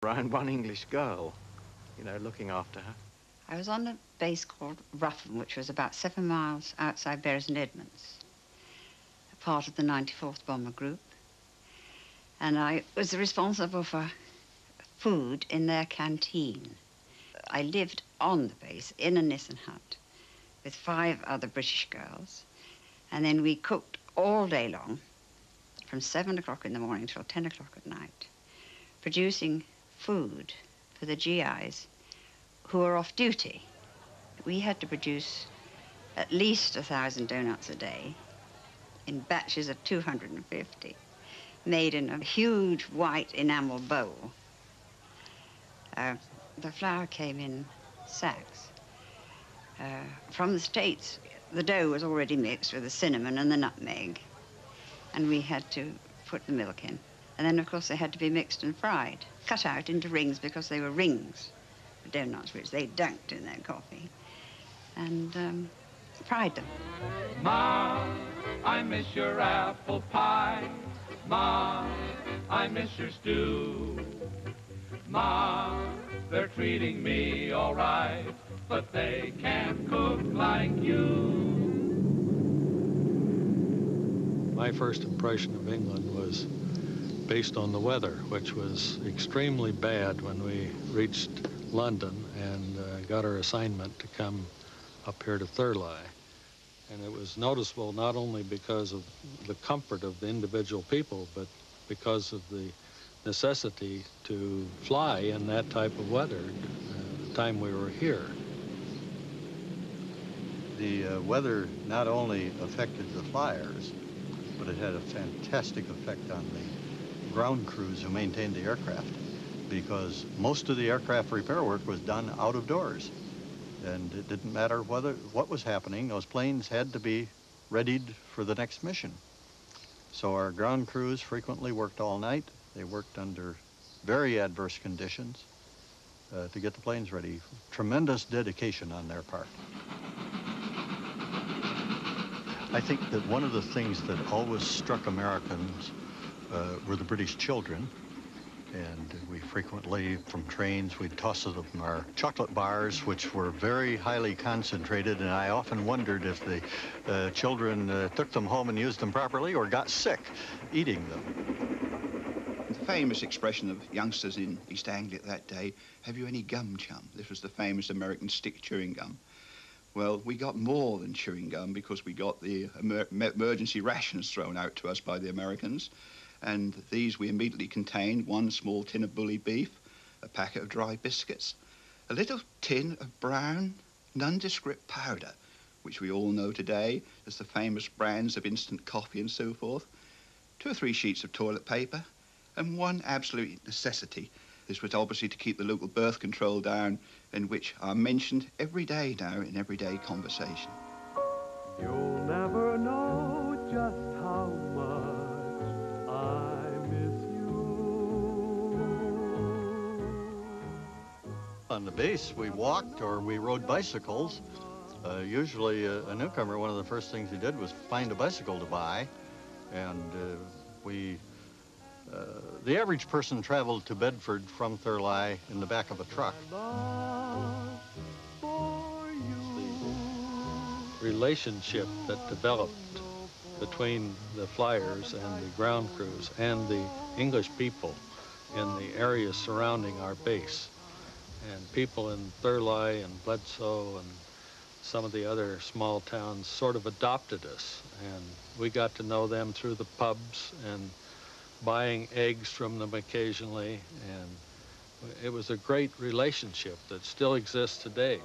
around one English girl, you know, looking after her. I was on a base called Ruffin, which was about 7 miles outside Bury St Edmunds, a part of the 94th Bomber Group. And I was responsible for food in their canteen. I lived on the base in a Nissen hut with 5 other British girls. And then we cooked all day long, from 7 o'clock in the morning till 10 o'clock at night, producing food for the GIs who were off duty. We had to produce at least 1,000 doughnuts a day in batches of 250, made in a huge white enamel bowl. The flour came in sacks. From the States, the dough was already mixed with the cinnamon and the nutmeg, and we had to put the milk in. And then, of course, they had to be mixed and fried, cut out into rings because they were rings, the doughnuts, which they dunked in their coffee, and fried them. Ma, I miss your apple pie. Ma, I miss your stew. Ma, they're treating me all right, but they can't cook like you. My first impression of England was based on the weather, which was extremely bad when we reached London and got our assignment to come up here to Thurley. And it was noticeable not only because of the comfort of the individual people, but because of the necessity to fly in that type of weather the time we were here. The weather not only affected the flyers, but it had a fantastic effect on the ground crews who maintained the aircraft, because most of the aircraft repair work was done out of doors. And it didn't matter what was happening, those planes had to be readied for the next mission. So our ground crews frequently worked all night. They worked under very adverse conditions to get the planes ready. Tremendous dedication on their part. I think that one of the things that always struck Americans were the British children. And we frequently, from trains, we'd toss them our chocolate bars, which were very highly concentrated, and I often wondered if the children took them home and used them properly or got sick eating them. The famous expression of youngsters in East Anglia that day, "Have you any gum, chum?" This was the famous American stick chewing gum. Well, we got more than chewing gum because we got the emergency rations thrown out to us by the Americans. And these we immediately contained: 1 small tin of bully beef, a packet of dry biscuits, a little tin of brown, nondescript powder, which we all know today as the famous brands of instant coffee and so forth, 2 or 3 sheets of toilet paper, and 1 absolute necessity. This was obviously to keep the local birth control down, and which are mentioned every day now in everyday conversation. You'll never know just how much I miss you. On the base, we walked or we rode bicycles. Usually a newcomer, one of the first things he did was find a bicycle to buy. And the average person traveled to Bedford from Thurley in the back of a truck. The relationship that developed between the flyers and the ground crews and the English people in the areas surrounding our base. And people in Thurley and Bledsoe and some of the other small towns sort of adopted us, and we got to know them through the pubs and buying eggs from them occasionally, and it was a great relationship that still exists today.